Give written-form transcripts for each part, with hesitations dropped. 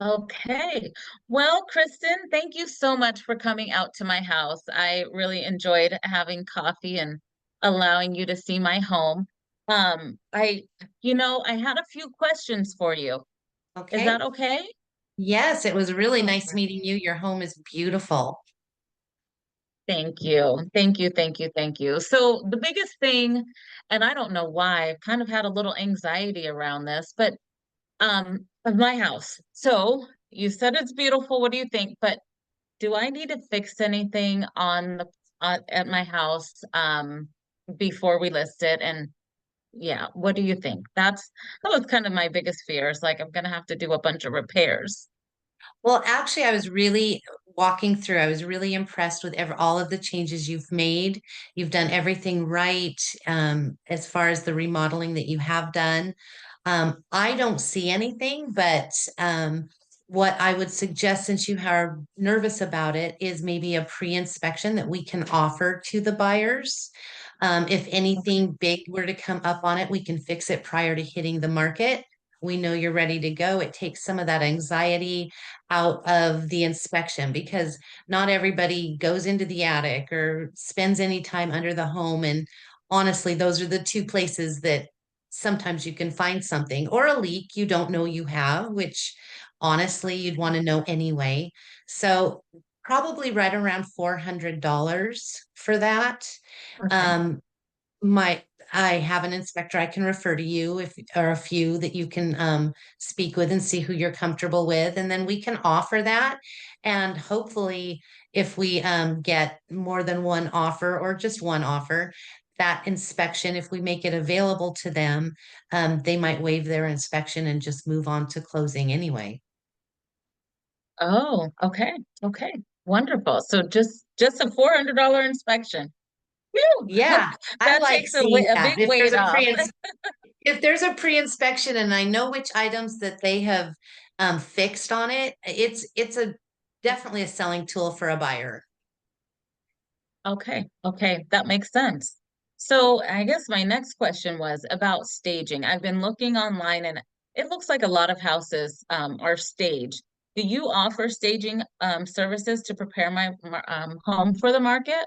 Okay. Well, Kristen, thank you so much for coming out to my house. I really enjoyed having coffee and allowing you to see my home. I had a few questions for you. Is that Okay. okay? Yes, it was really All nice right. meeting you. Your home is beautiful. Thank you. Thank you. Thank you. Thank you. So the biggest thing, and I don't know why, I've kind of had a little anxiety around this, but of my house. So you said it's beautiful. What do you think? But do I need to fix anything on the at my house before we list it? And yeah, what do you think? That was kind of my biggest fear. Is like I'm gonna have to do a bunch of repairs. Well, actually, I was really impressed with all of the changes you've made. You've done everything right, as far as the remodeling that you have done. I don't see anything, but what I would suggest, since you are nervous about it, is maybe a pre-inspection that we can offer to the buyers. If Okay. anything big were to come up on it, we can fix it prior to hitting the market. We know you're ready to go. It takes some of that anxiety out of the inspection because not everybody goes into the attic or spends any time under the home. And honestly, those are the two places that sometimes you can find something or a leak you don't know you have, which honestly you'd want to know anyway. So probably right around $400 for that. Okay. Um, my I have an inspector I can refer to you if or a few that you can speak with and see who you're comfortable with, and then we can offer that. And hopefully, if we get more than one offer or just one offer, that inspection, if we make it available to them, they might waive their inspection and just move on to closing anyway. Oh, okay. Okay. Wonderful. So just a $400 inspection. Phew! Yeah, I That like takes seeing a that. big weight off. If there's a pre-inspection and I know which items that they have fixed on it, it's a definitely a selling tool for a buyer. Okay, okay, that makes sense. So I guess my next question was about staging. I've been looking online and it looks like a lot of houses are staged. Do you offer staging services to prepare my home for the market?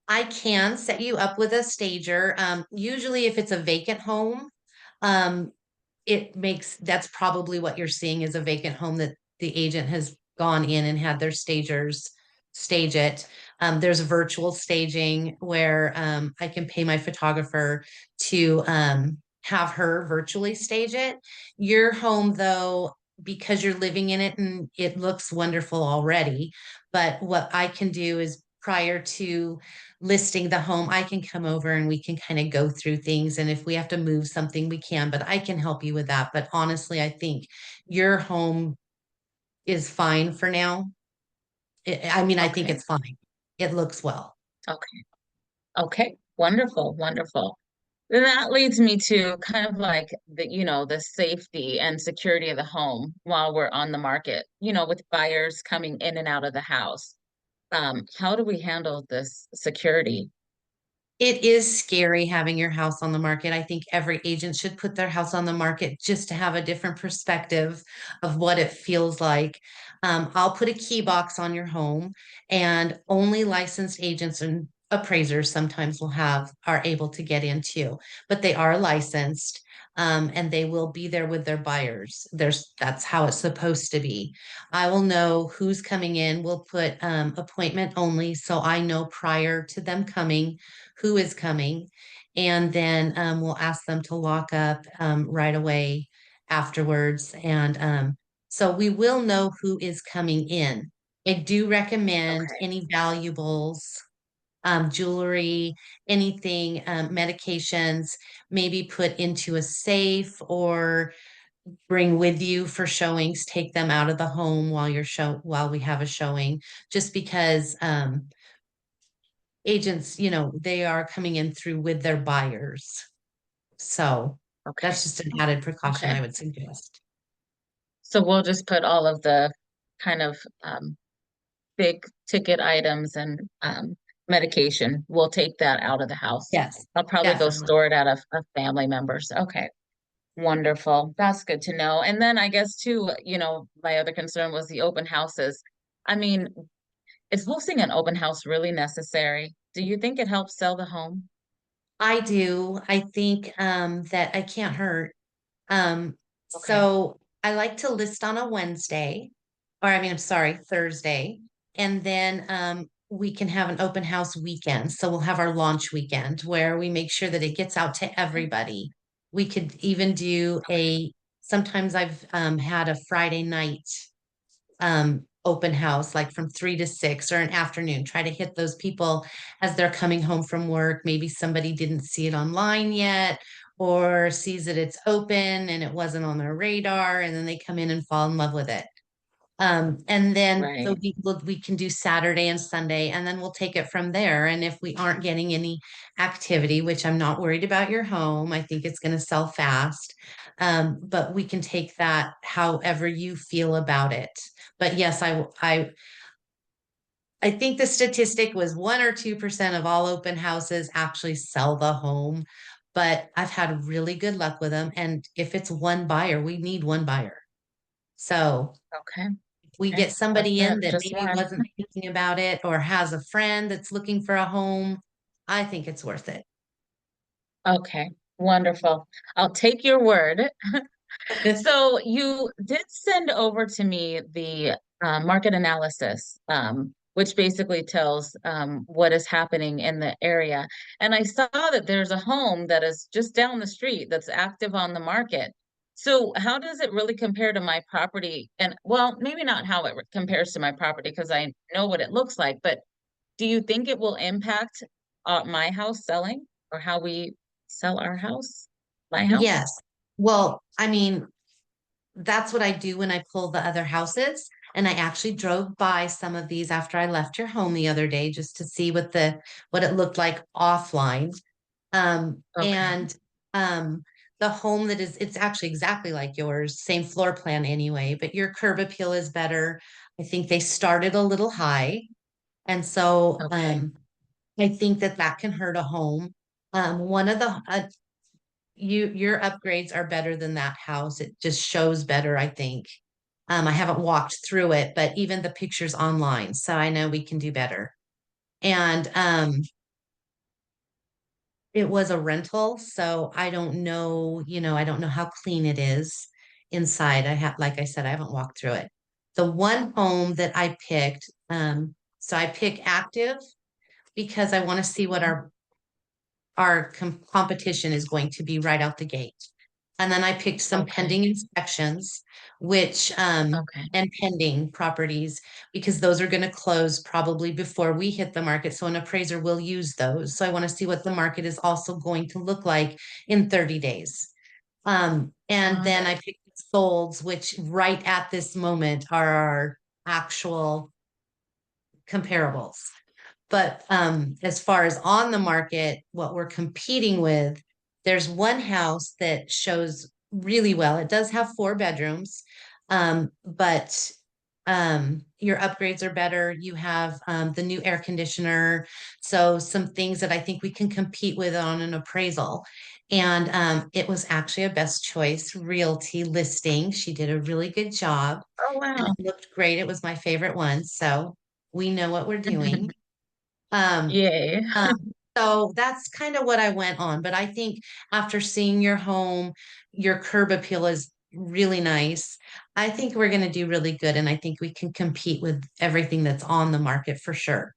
I can set you up with a stager. Usually, if it's a vacant home, um, that's probably what you're seeing is a vacant home that the agent has gone in and had their stagers stage it. There's virtual staging where I can pay my photographer to have her virtually stage it. Your home, though, because you're living in it and it looks wonderful already, but what I can do is prior to listing the home, I can come over and we can kind of go through things. And if we have to move something, we can, but I can help you with that. But honestly, I think your home is fine for now. I think Okay, it's fine. It looks well. okay, okay. Wonderful, wonderful. Then that leads me to kind of like the safety and security of the home while we're on the market, with buyers coming in and out of the house. How do we handle this security? It is scary having your house on the market. I think every agent should put their house on the market just to have a different perspective of what it feels like. I'll put a key box on your home, and only licensed agents and appraisers sometimes are able to get into, but they are licensed. And they will be there with their buyers. That's how it's supposed to be. I will know who's coming in. We'll put appointment only, so I know prior to them coming who is coming, and then we'll ask them to lock up right away afterwards. And so we will know who is coming in. I do recommend Okay. any valuables, jewelry, anything, medications, maybe put into a safe or bring with you for showings. Take them out of the home while we have a showing, just because agents, they are coming in through with their buyers. So Okay. that's just an added precaution Okay. I would suggest. So we'll just put all of the kind of big ticket items and medication. We'll take that out of the house. Yes, I'll probably go definitely. store it at a family member's. Okay. Wonderful. That's good to know. And then I guess too, my other concern was the open houses. I mean, is hosting an open house really necessary? Do you think it helps sell the home? I do. I think that I can't hurt. Okay. So I like to list on a Wednesday, or I mean, I'm sorry, Thursday. And then we can have an open house weekend. So we'll have our launch weekend where we make sure that it gets out to Okay. everybody. We could even do sometimes I've had a Friday night open house, like from 3 to 6 or an afternoon. Try to hit those people as they're coming home from work. Maybe somebody didn't see it online yet or sees that it's open and it wasn't on their radar, and then they come in and fall in love with it. And then the Right. we can do Saturday and Sunday, and then we'll take it from there. And if we aren't getting any activity, which I'm not worried about your home, I think it's going to sell fast. But we can take that however you feel about it. But yes, I think the statistic was 1 or 2% of all open houses actually sell the home. But I've had really good luck with them. And if it's one buyer, we need one buyer. So Okay. we Okay. get That's somebody in it. that Just maybe one. wasn't thinking about it or has a friend that's looking for a home, I think it's worth it. Okay. Wonderful. I'll take your word. So you did send over to me the market analysis, which basically tells what is happening in the area. And I saw that there's a home that is just down the street that's active on the market. So how does it really compare to my property? And well, maybe not how it compares to my property because I know what it looks like, but do you think it will impact my house selling or how we sell our house? My house? Yes. Well, I mean, that's what I do when I pull the other houses. And I actually drove by some of these after I left your home the other day just to see what it looked like offline. Okay. And the home that is, it's actually exactly like yours, same floor plan anyway, but your curb appeal is better. I think they started a little high. And so Okay. I think that that can hurt a home. One of the your upgrades are better than that house. It just shows better, I think. I haven't walked through it, but even the pictures online, so I know we can do better. And it was a rental, so I don't know, I don't know how clean it is inside. Like I said, I haven't walked through it. The one home that I picked, so I pick active because I want to see what our competition is going to be right out the gate. And then I picked some Okay. pending inspections, which Okay. and pending properties, because those are going to close probably before we hit the market. So an appraiser will use those. So I want to see what the market is also going to look like in 30 days. And Got then it. I picked solds, which right at this moment are our actual comparables. But as far as on the market, what we're competing with, there's one house that shows really well. It does have 4 bedrooms, but your upgrades are better. You have the new air conditioner. So, some things that I think we can compete with on an appraisal. And it was actually a best choice realty listing. She did a really good job Oh, and wow. it looked great. It was my favorite one. So, we know what we're doing. Um, Yay. um, so that's kind of what I went on. But I think after seeing your home, your curb appeal is really nice. I think we're going to do really good. And I think we can compete with everything that's on the market for sure.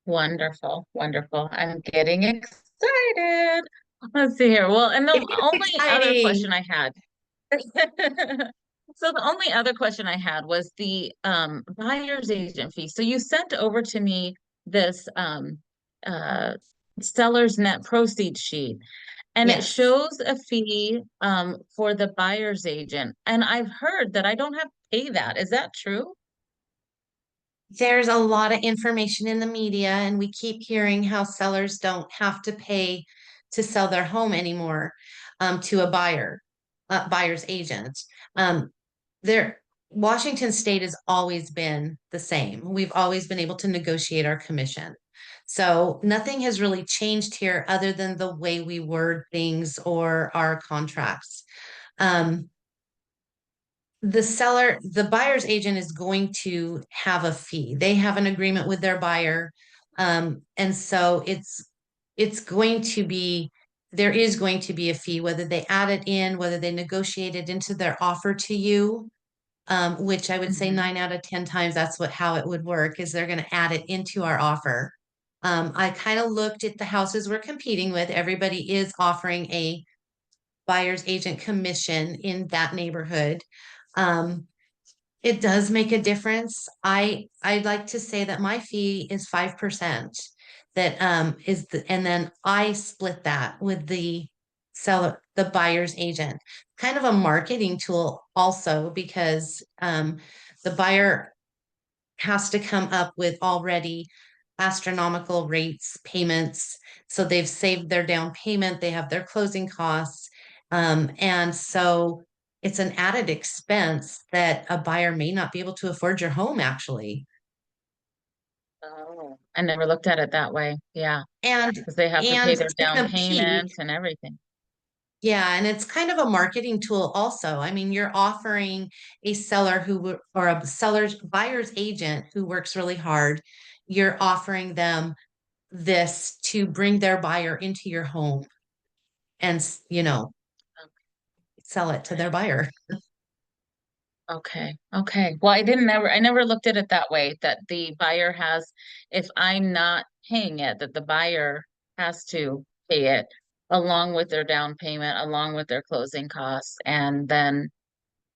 Wonderful. Wonderful. I'm getting excited. Let's see here. Well, and the It is only other exciting. question I had. So the only other question I had was the buyer's agent fee. So you sent over to me this uh seller's net proceeds sheet, and it Yes. shows a fee for the buyer's agent. And I've heard that I don't have to pay that. Is that true? There's a lot of information in the media, and we keep hearing how sellers don't have to pay to sell their home anymore to a buyer's agent. Um, there, Washington State has always been the same. We've always been able to negotiate our commission. So nothing has really changed here other than the way we word things or our contracts. Um, the buyer's agent is going to have a fee. They have an agreement with their buyer. And so it's going to be, there is going to be a fee, whether they add it in, whether they negotiate it into their offer to you, which I would say Mhm. 9 out of 10 times that's how it would work, is they're going to add it into our offer. I kind of looked at the houses we're competing with. Everybody is offering a buyer's agent commission in that neighborhood. Um, it does make a difference. I'd like to say that my fee is 5%. That and then I split that with the seller, the buyer's agent. Kind of a marketing tool also, because the buyer has to come up with already astronomical rates, payments. So they've saved their down payment, they have their closing costs. And so it's an added expense that a buyer may not be able to afford your home actually. Oh, I never looked at it that way. Yeah, And because they have to pay and their to down compete, payment and everything. yeah, and it's kind of a marketing tool also. I mean, you're offering a seller or a seller's buyer's agent who works really hard. You're offering them this to bring their buyer into your home and, sell it to their buyer. Okay. Okay. Well, I never looked at it that way, that the buyer has, if I'm not paying it, that the buyer has to pay it along with their down payment, along with their closing costs, and then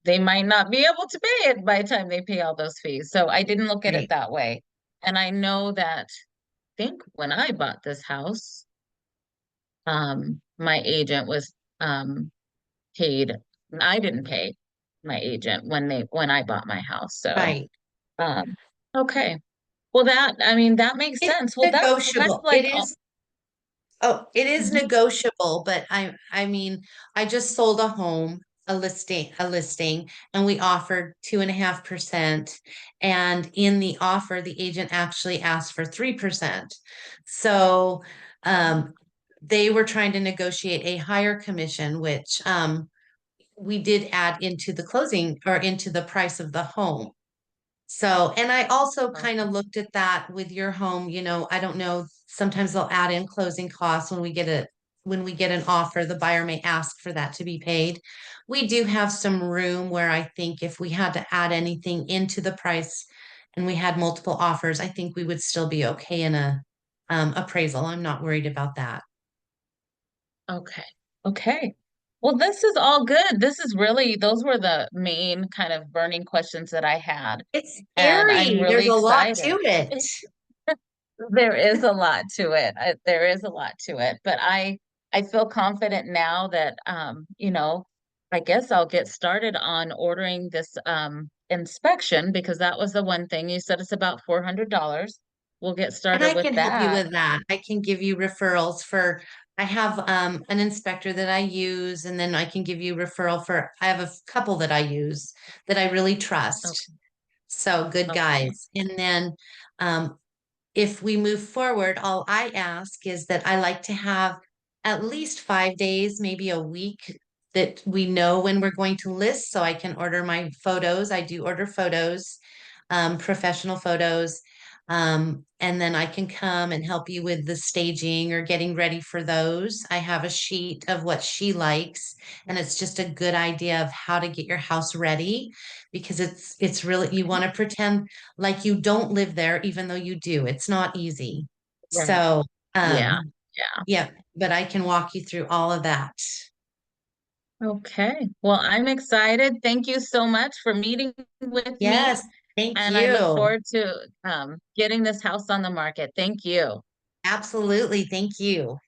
they might not be able to pay it by the time they pay all those fees. So I didn't look at it Right. that way. And I know that, I think when I bought this house, my agent was paid. I didn't pay my agent when I bought my house. So Right. um okay. Well, I mean, that makes It's sense. Well, that's kind of negotiable. like, oh, It is mhm. negotiable, but I mean, I just sold a home, a listing, and we offered 2.5%. And in the offer, the agent actually asked for 3%. So they were trying to negotiate a higher commission, which we did add into the closing or into the price of the home. So, and I also kind of Okay. looked at that with your home, I don't know, sometimes they'll add in closing costs when we get an offer, the buyer may ask for that to be paid. We do have some room where I think if we had to add anything into the price and we had multiple offers, I think we would still be okay in a appraisal. I'm not worried about that. Okay. Okay. Well, this is all good. This is really, those were the main kind of burning questions that I had. It's And I'm scary. really There's a lot excited. to it. There is a lot to it. There is a lot to it, but I feel confident now that I guess I'll get started on ordering this inspection, because that was the one thing you said it's about $400. We'll get And started I with can help you that. with that. I can give you referrals for, I have an inspector that I use, and then I can give you referral for, I have a couple that I use that I really trust. Okay. So good Okay. guys. And then um, if we move forward, all I ask is that I like to have at least 5 days, maybe a week, that we know when we're going to list so I can order my photos. I do order photos, professional photos. And then I can come and help you with the staging or getting ready for those. I have a sheet of what she likes, and it's just a good idea of how to get your house ready, because it's really, you want to pretend like you don't live there, even though you do. It's not easy. Right. So, Yeah. Yeah. yeah, but I can walk you through all of that. Okay. Well, I'm excited. Thank you so much for meeting with me, Yes, thank and I look you. forward to getting this house on the market. Thank you. Absolutely. Thank you.